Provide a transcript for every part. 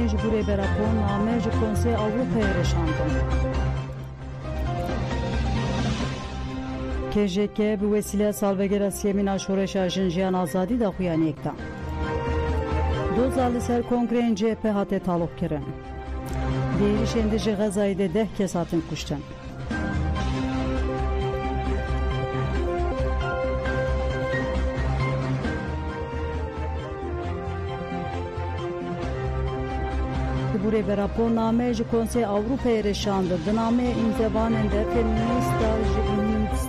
جبوری برابون نامه جکنسی اروپای رشاندن. KJK به وسیله سالوگر سیمینا شورش جنجیان آزادی دا خویان یکتان. دو زال سر کنگرین CHP هاته طالب کرن. دیریش اندیج غزایی ده 10 کس هاتن کشتن. بوری برابو نامه جکنسی اروپای رشاندن. نامه انتباننده فیمینیستا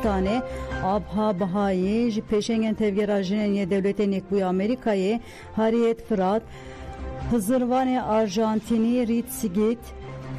جبنستانه آبها بهایی جی پیشنگن تفگر جنینی دولت نیکوی آمریکایی هاریت فراد هزروان آرژانتینی ریت سیگیت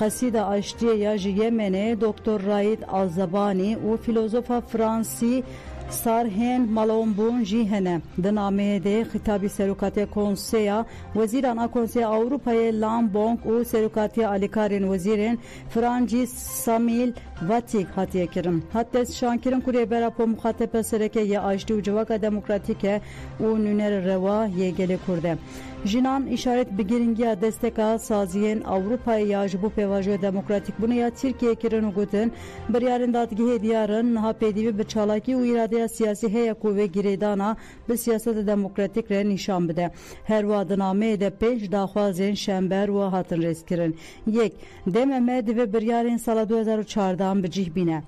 قصید آشتی یا یمنه دکتر راید آلزبانی و فیلوزوفا فرانسی سارهن مالومبون جیهنه دنامه ده خطابی سروکاتی کنسیا وزیران کنسیا اروپای لامبونگ و سروکاتی آلیکارین وزیرین فرانجیس سامیل واتیک هاتیه کرن حتی شانکرن کوری براپو مخاطب سرکه یا آشتی و جواک دموکراتیکه و نونر روا یه گلی کرده جنان işaret بگیرنگی دستکا سازین اروپای یا جبو پیواجو دموکراتیک بونه یا ترکیه کرن و گوتن بریارن دادگیه دیارن نها پیدیوی به چالاکی و اراده سیاسی هیا قوه گریدانا به سیاست دموکراتیک را نشان بده هر وادنامه ده پیش داخوازین شنبر و هاتن رس کرن یک دممه دوی بریارن سال 2014 بجیه بینه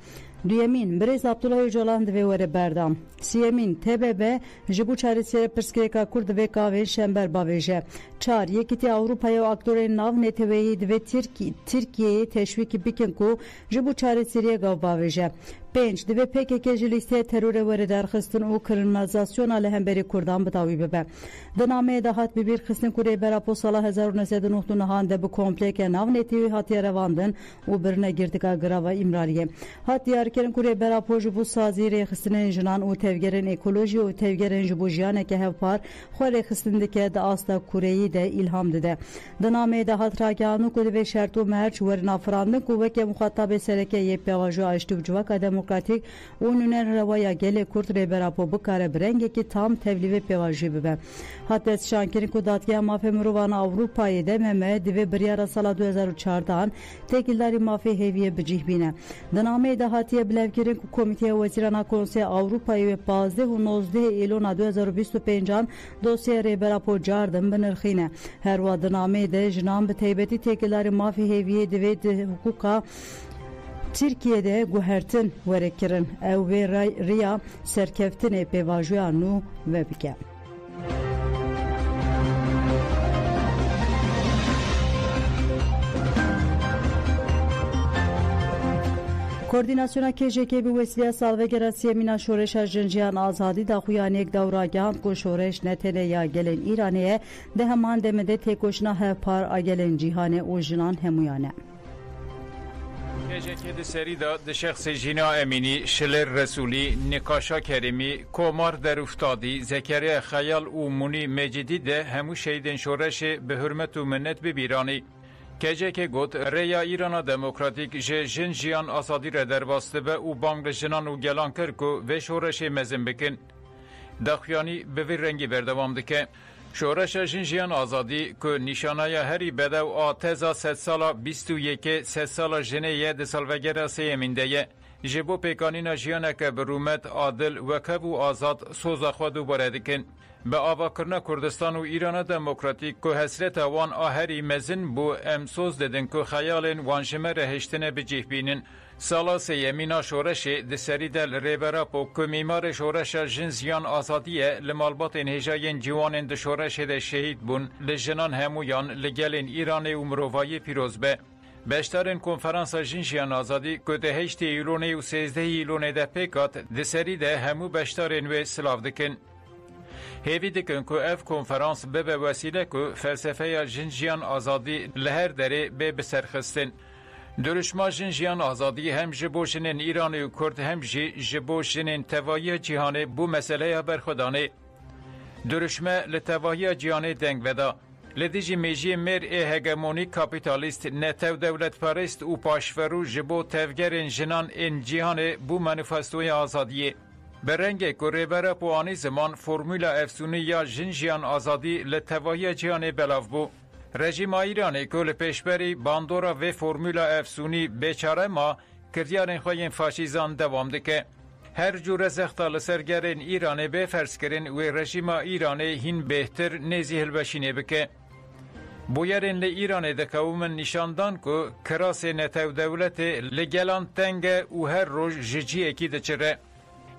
دویمین بریز عبدالله اوجالان دوی وره بردام سیمین TBB جبو چارسیر پرسکریکا کرد و کاوه شنبر باویجه چار یکیتی اروپای و اکتور ناو نتوهی دوی ترکیه تشویکی بیکن کو جبو چارسیری گاو باویجه 5 دوی PKK لیسته ترور وره درخستن و کرنمازاسیون الهمبری کردان بتاوی ببه دنامه دهات ببیر خستن کوری براپو سال 1999 نهان ده بو کمپلیک ناو نتوهی هاتی رواندن و برنه گردگا گراوا امرالیه هاتی یارکرن کوری براپو جبو سازی ریخستن جنان و tevgerin ekoloji و tevgerin jibujiyane ke hevpar xore xistindike de asta kureyi de ilhamdı de. Diname de hatraganu ku ve şertu merç verna frandı ku ve ke muhatab sereke yepevaju açtı cuvak demokratik ununen ravaya gele kurt reberapo bu kare brenge ki tam tevlive pevaju bibe. Hatta şankirin ku datya mafemruvan Avrupa'yı dememe dive biryara sala 2004'dan tekilleri mafi heviye bicihbine. Diname de hatiye bilevkirin ku komite vezirana konsey Avrupa'yı ve 15 و 19 ایلون 2025 دوسیه ریبراپو جاردن بنرخینه هر وادنامه ده جنان به تیبتی تکیلاری مافی هیویه دوید حقوقا Türkiye'de guhertin verekirin ev ve riya serkeftine pevajuya nu ve bike. کوردیناسیونا KJK به وسیله سالوگر سیمینا شورش جنجیان آزادی دا خویان یک دوراگان کو شورش نتنه یا گلن ایرانیه ده همان دمده تکوشنا هفپار آگلن جیهانه و جنان همویانه KJK de seri da de şahsi Jina Emini, Şiler Resuli, Nikaşa Kerimi, Komar Deruftadi, Zekeriya Khayal u Muni Mecidi de hemu şeyden şoreşi be hürmet u minnet bibirani. KJK got reya İran'a demokratik jin jiyan asadi re derbaste be u banglajinan u gelan kir ku ve şoreşi mezin bikin. Daxyani be vir rengi berdevam dike. شورش جنجیان آزادی که نشانه هری بدو آتزا 100 سالا 21 100 سالا جنیه ده سالوگر سیمینده جبو پیکانینا جیانه که برومت عادل و کبو آزاد سوزا خودو بردکن به آوا کرنا کردستان و ایران دموکراتیک که حسرت وان آهری مزن بو امسوز ددن که خیالن وانجمه رهشتنه بجیه بینن سالا سیمینا شورش ده سری دل ریبراپو که میمار شورش جنزیان آزادیه لمالبات انهجاین جوانن ده شورش ده شهید بون لجنان همویان لگلن ایران و مروایی پیروز به بشترین کنفرانس جنجیان آزادی که ده 8 ایلونه و 13 ایلونه ده پیکات ده سری ده همو بشترین و سلاف دکن هیوی دکن که اف کنفرانس به وسیله که فلسفه جنجیان آزادی لهر داره به بسرخستن درشما جنجیان آزادی هم جبوشنین ایران و کرد هم جبوشنین توایی جهانه بو مسئله برخودانه درشما لتوایی جهانه دنگ ودا لدیجی میجی مر هگمونی کاپیتالیست نتو دولت پرست و پاشفرو جبو تفگرین جنان این جهانه بو منفستوی آزادیه برنگ کوریبر پوانی زمان فرمولا افسونی یا جنجیان آزادی لتوایی جهانه بلاف بو رژیما ایرانی که لپیشبری باندورا و فرمولا افسونی بیچاره ما کردیارن خوین فاشیزان دوام دکه. هر جور زختا لسرگرین ایرانی به فرض کرن و رژیما ایرانی هین بهتر نزی هلبشینه بکه. بویرین لی ایرانی دکومن نشاندان که کراس نتو دولت لگلان تنگ و هر روز ججی اکی دچره.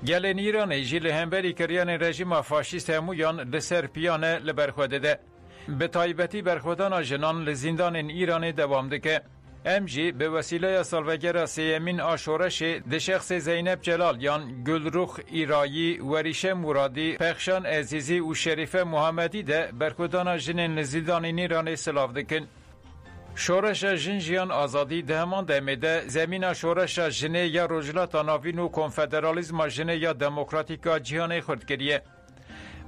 گلین ایرانی جی لهمبری کریان رژیما فاشیست همویان لسر پیانه لبرخوده ده. به تایبتی برخودان جنان لزیندان ایرانی دوام دکه. امجی به وسیله سالوگر سیمین آشورش ده شخص زینب جلالیان، گلروخ ایرایی، وریشه مرادی، پخشان عزیزی و شریف محمدی ده برخودان جنین لزیندان ایرانی سلاف دکن. شورش جنجیان آزادی ده همان دمیده زمین شورش جنه یا رجلات ناوین و کنفدرالیزم جنه یا دموکراتیکا جهان خورد کریه.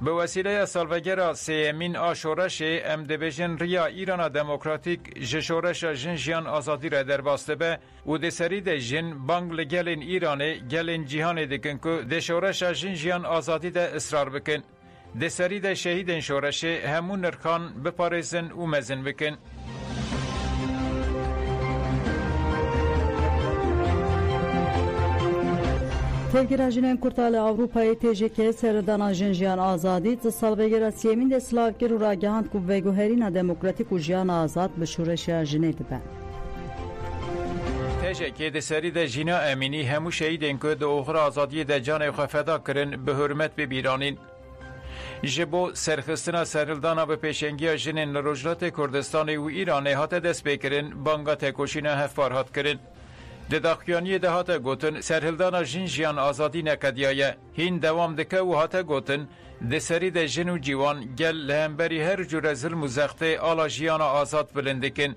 به وسیله سالوگر سیمین آشورش امدبجن ریا ایران دموکراتیک جشورش جنجیان آزادی را در باسته به و دسری ده جن بانگ لگلین ایرانی گلین جهان دکن که دشورش جنجیان آزادی ده اصرار بکن. دسری ده شهیدن شورش همون نرخان بپارزن و مزن بکن. Tevgirajinin Kurtalı Avrupa'yı TJK serdana jinjiyan azadi salvegera siyemin de slavkir u ragahand kuvvegu herina demokratik u jiyan azad be şureşa jinedi ben. TJK de seri de jina emini hemu şehidin que de oxra azadiye de canê xwe feda kirin bi hürmet bi bîranîn. Ji bo serxistina serhildana bi pêşengiya jinên li Rojhilatê Kurdistanê û Îranê hate destpêkirin banga têkoşîna hevpar hat kirin. د داخیانی ده هاته گوتن سرهلدان جنجیان آزادی نکدیایه هین دوام دکه و هاته گوتن ده سری ده جن و جیوان گل لهمبری هر جور ظلم و زخته آلا جیان آزاد بلندکن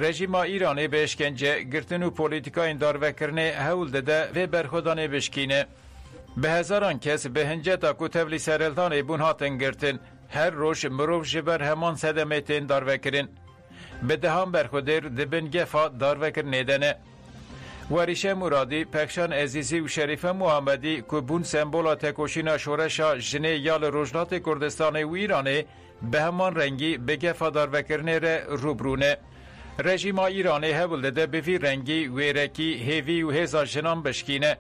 رژیما ایرانی به اشکنجه گرتن و پولیتیکاین داروکرنه هول ده و برخودانه بشکینه به هزاران کس به هنجتا کو تبلی سرهلدان بون هاتن گرتن هر روش مروف جبر همان صدمتین داروکرن به دهان برخودر دبن گفا داروکرنه دنه وریشه مرادی، پکشان عزیزی و شریف محمدی که بون سمبولا تکوشینا شورشا جنه یال روجنات کردستان و ایرانه به همان رنگی به گفا داروکرنه ره روبرونه. رژیما ایرانه هبولده ده به وی رنگی ویرکی هیوی و هزا جنان بشکینه.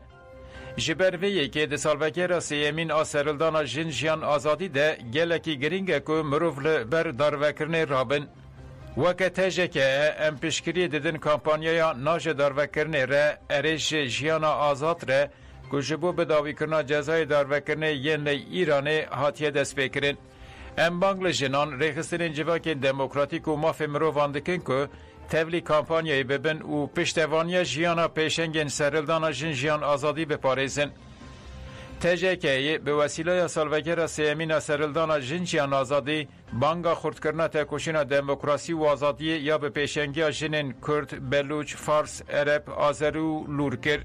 جبرویه که ده سالوکر سیمین آسرلدان جنجیان آزادی ده گلکی گرینگه که مروف بر داروکرنه رابن. وکه تجکه ام پیشگیری دیدن کامپانیا ناج داروکرنه ره ارش جیانا آزاد ره که جبو بداوی کرنا جزای داروکرنه ین ایرانه هاتیه دست بکرن. ام بانگل جنان ریخستن جواک دموکراتیک و ماف مروفان دکن که تبلی کامپانیای ببن و پشتوانی جیانا پیشنگین سرلدان جنجیان آزادی بپارزن. TJK'yi به وسیله سالوگر سیمین سرلدان جنجیان آزادی بانگا خردکرنا تکوشینا دموکراسی و آزادی یا به پیشنگی جنین کرد، بلوچ، فارس، عرب، آذری و لورکر.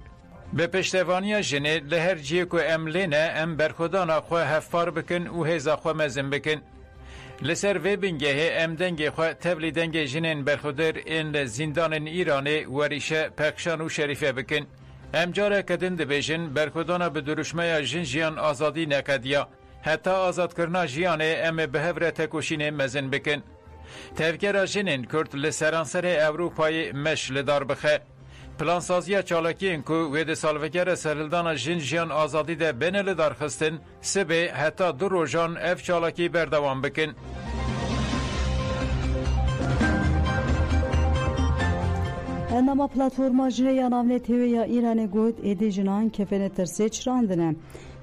به پشتوانی جنه لهر جیه که املینه ام برخودانا خواه هفپار بکن و هیزا خواه مزن بکن. لسر وی بنگه ام دنگ خواه تبلی دنگ جنین برخودر این زندان ایرانی وریشه پکشان و شریفه بکن. امجاره کدن دبیجن برخودانا به درشمه جنجیان آزادی نکدیا حتی آزاد کرنا جیانه ام بهوره تکوشین مزن بکن. تفکر جنین کرد لسرانسر اوروپای مش لدار بخه. پلانسازی چالاکی انکو وید سالوگر سرلدان جنجیان آزادی ده بین لدار خستن سبه حتی دو روژان اف چالاکی بردوان بکن. Endama platforma jine navne TV ya İran'e gud edi jinan kefene terse çrandine.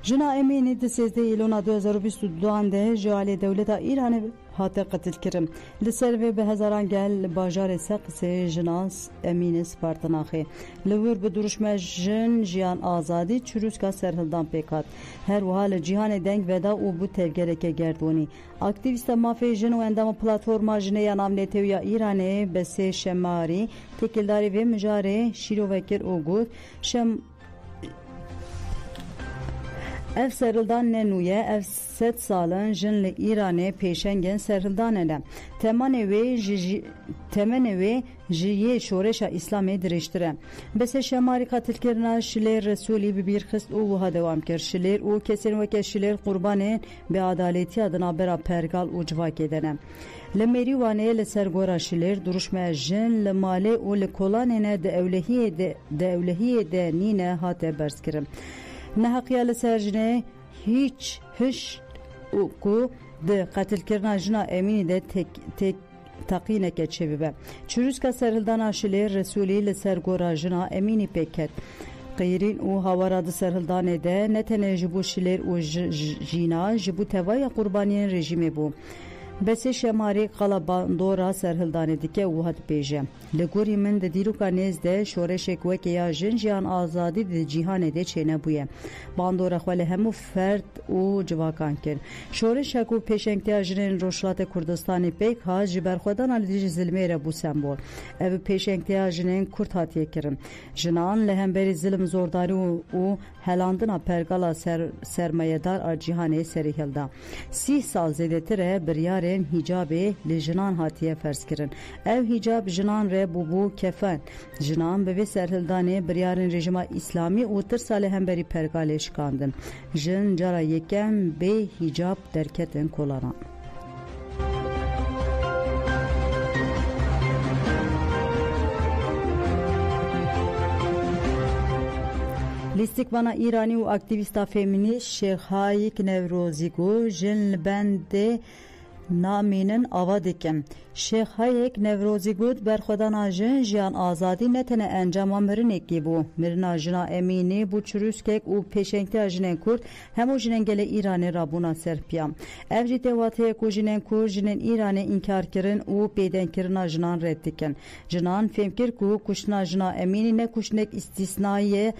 Jina emini de 13 İlona 2022 de jale devleta İran'e hate qatil kirim. Li ser ve be hezaran gel bajar saqse jinas emini spartanaxi. Li wir bi duruşma jin jiyan azadi çürüska serhildan pekat. Her wahal cihan deng veda u bu tevgereke gerdoni. Aktivista mafya jin u endama platforma jine ya navne TV ya İran'e be se şemari tekildari ve müjare şirovekir ogur şem ev serhildan nenuye ev set salın jin li İran'e peşengen serhildan ele. Temene ve jiye şoreşa İslam'e diriştire. Bese şemari katilkirna şiler Resulü bir xist u vuha devam kir. Şiler u kesin veke şiler kurbanı be adaleti adına bera pergal u civak edene. لمری وانه لسرگورا شلر درشمه جن لماله و لکولانه ده اولهیه ده نینه هاته برز کرم نحقیه لسرجنه هیچ کو ده قتل کرنا جنا امینی ده تقینه که چه ببه چروز که سرهلدان آشلر رسولی لسرگورا جنا امینی پیکت قیرین او هاوراد سرهلدانه ده نتنه جبو شلر و جینا جبو توای قربانیان رژیمه بو بسی شماری قلباندورا سرهلدانه دیکه او هد بیجه لگوری من ده دیروکا نزده شورشک وکه یا جنجیان آزادی ده جیهانه ده چه نبویه باندورا خواله همو فرد او جواکان کن شورشک و پیشنگتی اجرین روشلات کردستانی پیک ها جبر خودان علیدی ظلمه را بو سمبول او پیشنگتی اجرین کرد هاتیه کرن جنان لهمبری ظلم زورداری و هلاندنا پرگالا سرمایدار جیهانه سری هلدا 30 سال زیده تره بریار هیجابه لجنان هاتیه فرض کرن او هیجاب جنان ره بو کفن جنان به سرهلدانه بریارن رژیم اسلامی او تر سال هم بری پرگالش کاندن جن جرا یکم به هیجاب درکتن کولاران لیستیکوانا ایرانی و اکتیویستا فیمینیست شیخایک نوروزیگو جن بنده نامینن آوادکم شیخ هایک نوروزی گود برخودان آجن جیان آزادی نتنه انجام مرنکی بو مرنا جنا امینی بو چروسکک و پیشنگتی آجنین کرد همو جنین گل ایرانی رابونا سرپیام او جیده واته کو جنین کرد جنین ایرانی انکار کرن و پیدن کرن آجنان ردکن جنان فهم کر کو کشنا جنا امینی نه کشنک استثنایی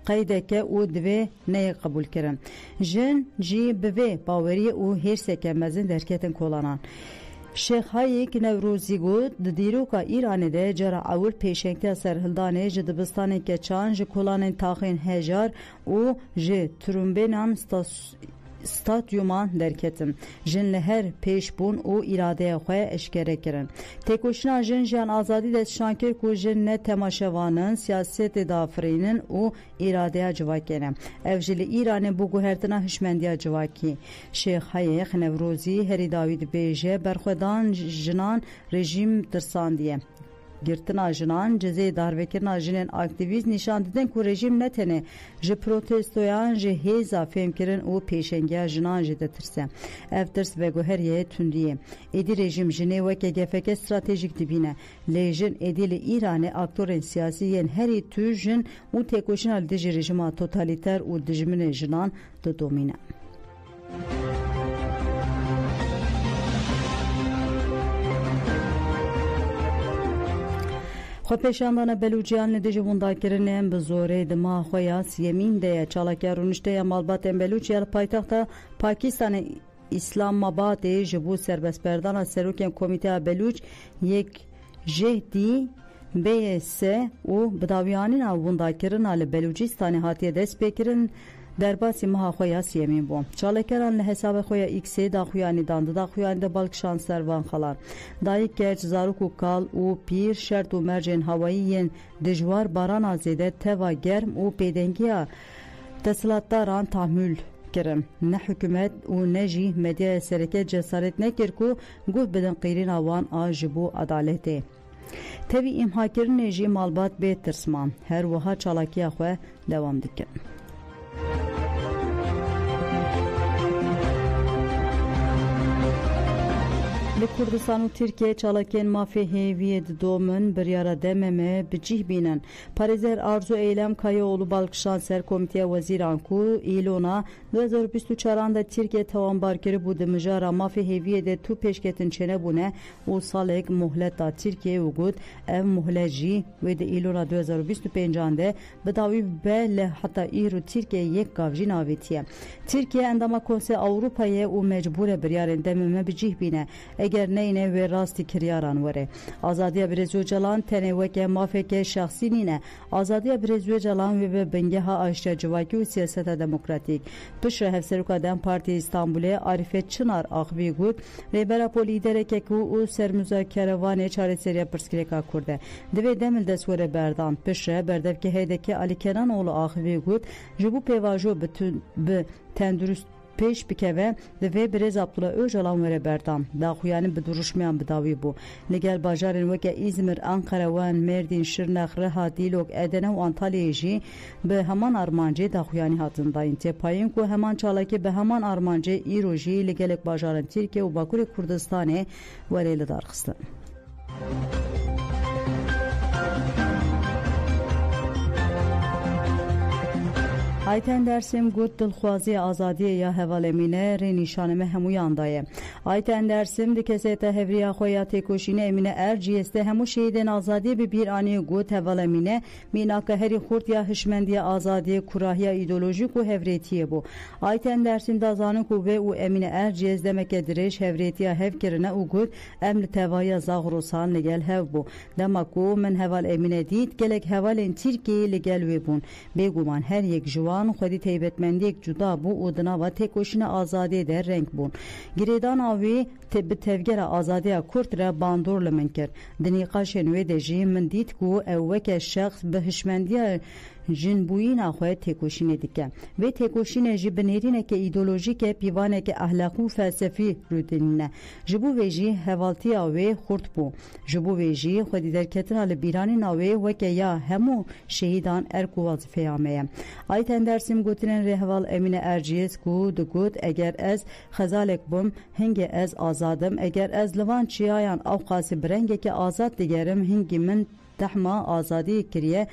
قیدکه او دوی نه قبول کرن جن جی بوی باوری او هر سکه مزن درکتن کولانان شیخ هایک نوروزی گود دیروکا ایرانی ده جرا اول پیشنگتی سرهلدانه جدبستان که چان جه کولانن تاخین هجار و جه ترومبینان ستاتیومان درکتم جن لهر پیش بون او اراده خواه اشکره کرن تکوشنا جن جان آزادی دست شانکر کو جن نه تماشوانن سیاست دافرینن او اراده جواکنه اوجل ایران بو گوهرتنا هشمندیا جواکی شیخ هایخ نوروزی هری داوید بیجه برخودان جنان رژیم ترساندیه گرتنا جنان جزای داروکرنا جنین اکتیویست نشان دیدن که رژیم نتنه جه پروتستویان جه هیزا فهم کرن و پیشنگیا جنان جه ترسه اف ترس بگو هر یه تندیه ایدی رژیم جنه وکه گفک استراتژیک دبینه لیجن ایدی لی ایران اکتورن سیاسی ین هری تو جن و تکوشن دیجی رژیما توتالیتر و دجمن جنان دو دومینه خو پیشاندان بلوچیان لدیج ونداکرنن به زوره دما خویاس یمین ده چالاکر رونشته مالبات بلوچیان پایتخت پاکستان اسلام آباد جبو سربست پردان سروکن کمیته بلوچ یک جهدی BS و بداویانین ونداکرن ال بلوچستان هاتیه دست بکرن در باسی مها خویا سیمین بوم چالکران له حساب خویا ایکس دا خویانی داند دا خویانی د بالک شانسر وان خلان دای کچ زاروکو کال او پیر شرط و مرجن هوایی دجوار باران ازیده توا گرم او پیدنگیا تسلطداران تحمل کرم نه حکومت و نجی مدیا سرکه جسارت نکر کو گو بدن قیرین آوان آجبو عدالته تبی امها کرن نجی مالبات به ترسمان هر وها چالاکیا خو دوام دکن لکردستان و ترکیه چالاکین مافی هیوید دومن بریارا دممه بجیه بینن پاریزر آرزو ایلم کایاولو بالکشان سر کمیته وزیران کو ایلونا 2024 da Türkiye tavanbarkeri bu demijara mafya heviyede tu peşketin çene bune u salek muhlet da Türkiye ugut ev muhleci ve de ilona 2025 ande bedavi bele hatta iru Türkiye yek gavjin avetiye Türkiye endama konse Avrupa'ya u mecbure biryaren dememe bicih bine eğer neyne ve rasti kiryaran vere azadiya birezü calan teneveke mafyake şahsinine azadiya birezü calan ve bengeha aşça civaki u siyasete demokratik Pişre Hevseruka Dem Parti İstanbul'e Arifet Çınar Akvi Gut Rebera po lidereke ku u sermüzakerevane çareseriye pırskireka kurde. Dve demil desvore berdan pişre berdevke heydeki Ali Kenanoğlu Akvi Gut jibu pevajo bütün be tendürüst پیش بکوه دوی برز عبدالله اوجلان وره بردان داخویانی بدروشمیان بداوی بو لگل باجارن وکه ایزمر انقروان مردین شرنخ رها دیلوگ ادنه و انتالیه جی به همان ارمانجه داخویانی هاتن داین تپاین که همان چالاکی به همان ارمانجه ایروژی لگلک باجارن ترکیه و باکور کردستان وره لدارخستن Ayten Dersim gud dilxwazi azadiye ya hevalemine re nişaneme hemu yandaye. Ayten Dersim dikesete hevriya xoya tekoşine Emine Erciyes'te hemu şehiden azadiye bir ani gud hevalemine minaka heri xurt ya hişmendiye azadiye kurahiya ideolojik u hevretiye bu. Ayten Dersim dazanı kuvve u Emine Erciyes demeke direş hevretiya hevkirine u gud emli tevaya zağrusan legel hev bu. Demak u men heval Emine dit gelek hevalin Türkiye legel ve bun. Beguman her yek juva خودی تیبتمندی جدا بو ودنا و تکوشین آزادی در رنگ بون گریدان آوی تب تفگر آزادی کرد را باندور لمن کرد دنیقاش نوی دجی من دید کو اوک شخص به هشمندی جنبوین آخوی تکوشین دیگه و تکوشین جی بنیرینه که ایدولوژیک پیوانه که اخلاقی و فلسفی رودینه جبو ویجی حوالتی آوی خورد بو جبو ویجی خودی در کتن آل بیرانی ناوی وکه یا همو شهیدان ارکو وظیفه آمه آیتن درسیم گوتنن رهوال امین ارجیس کو دو گوت اگر از خزالک بوم هنگ از آزادم اگر از لوان چیایان او قاسی برنگه که آزاد دیگرم هنگی من تحما آزادی کریه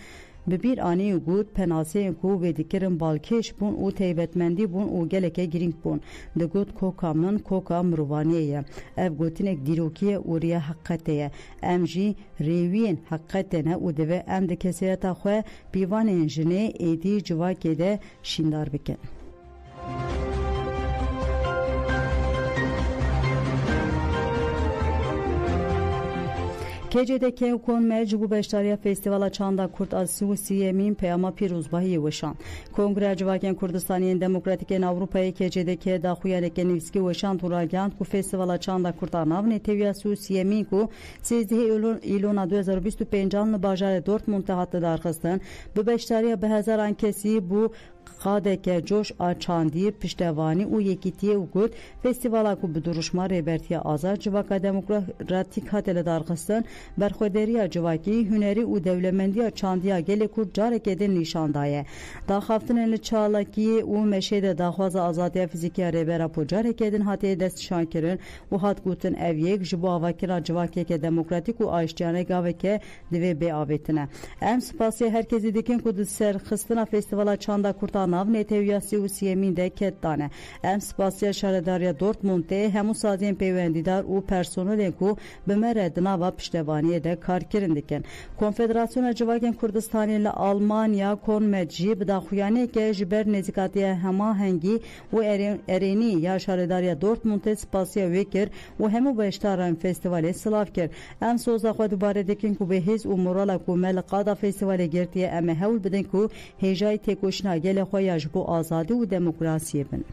ببیر آنی گود پناسه کو و دیکرم بالکش بون او تیبتمندی بون او گلکه گرینگ بون دگود کوکا من کوکا مروانیه اف گوتینک دیروکیه اوریه حقیقتیه ام جی ریوین حقیقتنه او دوه ام ده کسیتا خواه بیوان انجنه ایدی جواکه ده شیندار بکن کجده که کن مجبور بشتاری فستیوال چاندا کرد از سوسیمین پیاما پیروزباهی وشان کنگره جواکن کردستانی دموکراتیک اروپایی کجده که داخویانه که نیسکی وشان توراگاند کو فستیوال چاندا کرد ناونی تیویا سوسیمین کو 13 ایلون 2025 باجار دورتموند هات درخواستن به بشتاری به هزاران کسی بو قاده که جوش آچاندی پشتوانی او یکیتیه و گود فستیوالا کو بدروشما ریبرتی آزاد جواکا دموکراتیک هاتل دارخستن برخودری جواکی هنری و دولمندی چاندیا گل کو جارک eden نشاندایه داخافتن چالاکی او مشهد داخواز آزادی فیزیکی ریبرا پو جارک eden هاتی دست شانکرن و هات گوتن اویک جبو آواکرا جواکی که دموکراتیک و آشتیانه گاوه که دوی بی آویتنه ام سپاسی هرکزی دیکن کو سر خستنا فستیوالا چاندا kurta nav neteviyasi u siyemin de kettane. Em spasiya şaredariya Dortmund'de hemu sazien peywendidar u personelin ku bimeredina va piştevaniye de karkirin diken. Konfederasyona civaken Kurdistani ile Almanya konmedji bidaxuyane ke jiber nezikatiye hema hengi u ereni ya şaredariya Dortmund'de spasiya vekir u hemu beştaran festivali slavkir. Em soza xwe dubare dikin ku behiz u morala ku melqada festivali girtiye em hewl bidin ku hejay tekoşina gele xoyaj bu azadi u demokrasiye bin.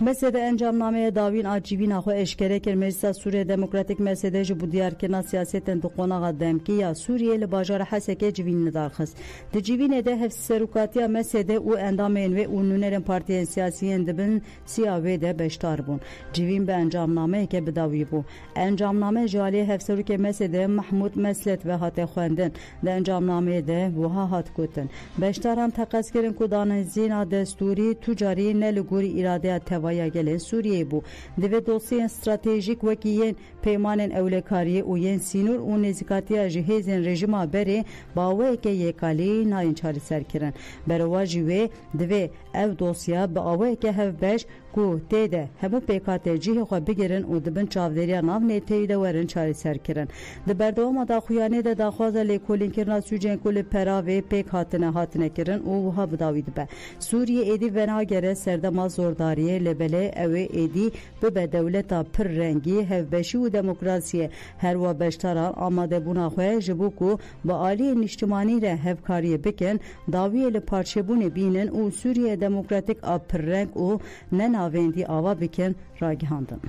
مسد انجامنامه داوین آجیوین آخو اشکره کر مجلس سوریه دموکراتیک مسد جبو دیار کنا سیاستن دقونا قدم کی یا سوریه لباجار حسکه جوین ندارخص د جوین ده هف سروکاتیا مسد او اندامین و اونونرن پارتیین سیاسیین دبن سیاوی ده بشتار بون جوین به انجامنامه که بداوی بو انجامنامه جالی هف سروک مسد محمود مسلت و هات خوندن د انجامنامه ده وها هات کوتن بشتاران تقاس کرن کو دانزینا دستوری تجاری نلگوری اراده یا گله سوریه بو دوی دوسیین استراتژیک وکیین پیمانن اولکاری و ین سینور و نزیکاتیا جهیزن رژیما بری باوی که یکالی ناین چاری سر کرن برواجی و دوی او دوسیا باوی که هف بش کو تیده همو پیکات جیه خو بگیرن و دبن چاودریا ناو نیتوی ده ورن چاری سر کرن ده بردوام دا خویانه ده داخواز لیکولین کرنا سوجن کل پراوی پیک هاتنه کرن و وها بداوید به سوریه ایدی ونا گره سردما زورداریه لبله اوه ایدی به دولتا پر رنگی هفبشی و دموکراسی هر و بشتران آماده بونا خواه جبو کو با آلی نشتمانی ره هفکاری بکن داویه لپارچه بونه بینن و سوریه دموکراتیک پر رنگ و نناویندی آوا بکن راگهاندن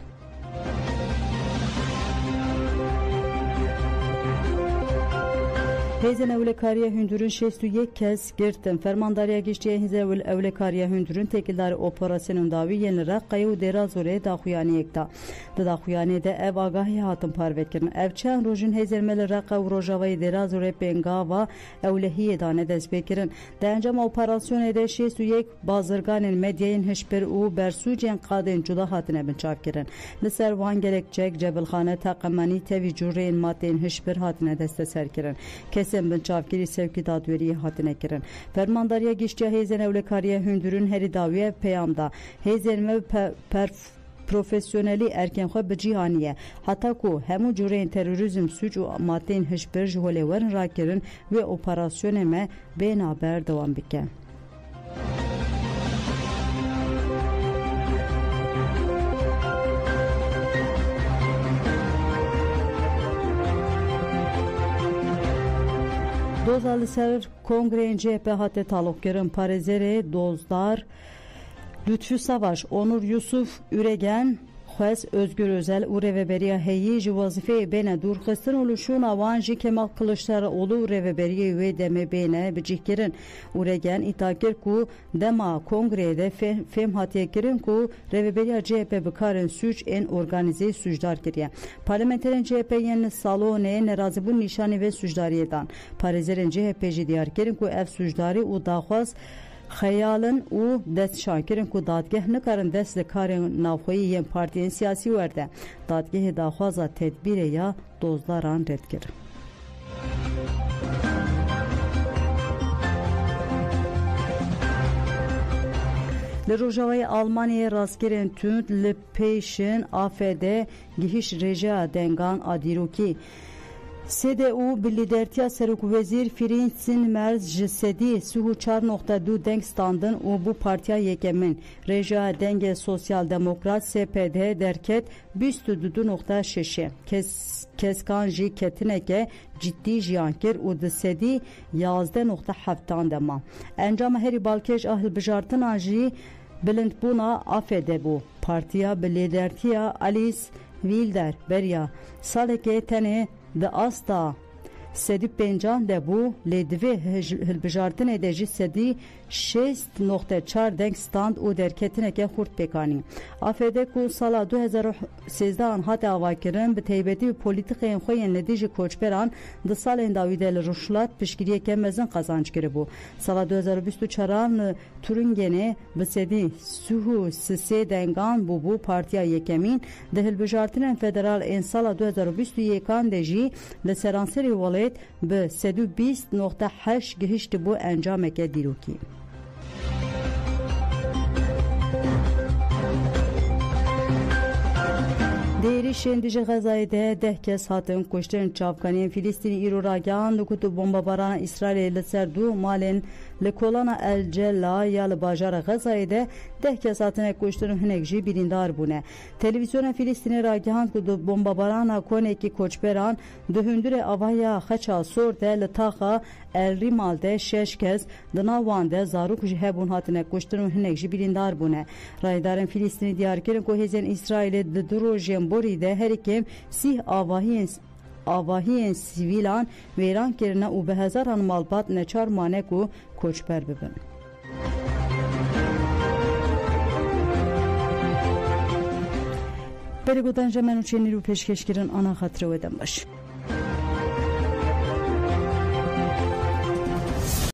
Hêzên Ewlekariya Hundirûn 61 kes girtin. Fermandariya Giştiya Hêzên Ewlekariya Hundirûn têkildarê operasyonên dawî yên li Reqqeyê û Dêrazorê daxuyaniyek da. Di daxuyaniyê de ev agahî hatin parvekirin. Ev çend rojên hêzên me li Reqqa û Rojavayê Dêrazorê pêngava ewlehiyê da ne dest pêkirin. Di encama operasyonê de 61 bazirganên medyayên hişbir û bersûcên qadên cuda hatine binçavkirin. Li ser wan gelek çek, cebilxane, teqemenî, tevî cureyên matên hişbir hatine desteserkirin. Kesên binçavkirî sevkî dadweriyê hatine kirin. Fermandariya Giştiya Hêzên Ewlekariya Hundirûn herî dawiye peyam da. Hêzên me profesyonelî erkên xwe bi cîhanî heta ku hemû cureyên terorîzm, sûc û matên hişbir ji holê werin rakirin wê operasyonê me bênaber dewam bike. Doza li ser kongreyên CHP hate talokkirin. Parêzerê dozdar Lütfü Savaş, Onur Yusuf Üregen, Xwez Özgür Özel û Rêveberiya Heyî ji wazîfeyê bêne dûrxistin û li şûna wan jî Kemal Kılıçdaroğlu û rêveberiyê wê demê bêne bicihkirin. Ûregen îta kir ku dema kongreyê de fêm hatiye kirin ku rêveberiya CHP bikarên sûc ên organîzeyî sûcdar kiriye. Parlamenterên CHP yên li salonê nerazîbûn nîşanî vê sûcdariyê dan. Parêzerên CHP jî diyar kirin ku ev sûcdarî û daxwaz xeyalin û destşankirin ku dadgeh nikarin dest li karên navxweyî yên partiyên siyasî werde. Dadgehê daxwaza tedbîrê ya dozdaran red kir. Li Rojavayê Almanyayê rastgirên tund li pêşin AfD gihîş rêjeya dengan a dîrokî. CDU bi lîdertiya Serokvezîr Frînsin Merz ji sedî 4.2 deng standin û bu partiya yekemin. Rêjeya dengê Sosyal Demokrat SPD derket 22.6. Keskan jî ketineke ciddî jiyan kir û di sedî 11.7 dema. Encama herî balkêj a hilbijartina jî bilindbûna AfD bû. Partiya bi lîdertiya Alice Wilder beriya salekê tenê di asta 150 de bû lê divê hilbijartinê de jî sedî 6.4 deng stand û derketineke xurt pêkanî. AfD ku sala 2013 hate avakirin bi taybetî û polîtikeyên xwe yên li dijî koçberan di salên dawî de li ruşlat piştgiriyeke mezin qazanc kiribû. Sala 2024 li Turingenê bi sedî 33 dengan bû partiya yekemîn di hilbijartinên federal ên sala 2021 de jî li seranserê welêt bi 120.8 gihişt bû encameke dîrokî. Êrişên dijî Xezayê de 10 kes hatin kuştin. Çavkaniyên Filîstînî îro ragihan ku tu bombabarana İsraîlê li ser du malên li kolana El Cella ya li bajara Xezayê de 10 kes hatine kuştin û hinek jî birîndar bûne. Televizyona Filîstînê ragihan ku tu bombabarana konekî koçberan di hundirê avaya xeça sor de li taxa El Rimal de 6 kes di nav wan de zarok jî hebûn hatine kuştin û hinek jî birîndar bûne. Raydarên Filîstînî diyar kirin ku hêzên İsraîlê di du rojên borî de herîkim sih avahiyên sivîlan wêran kirine û bi hezaran malbat neçar manek û koçber bibin. Berê gotan je menûçên nîrû pêşkêşkirin ana xatirê we dem baş.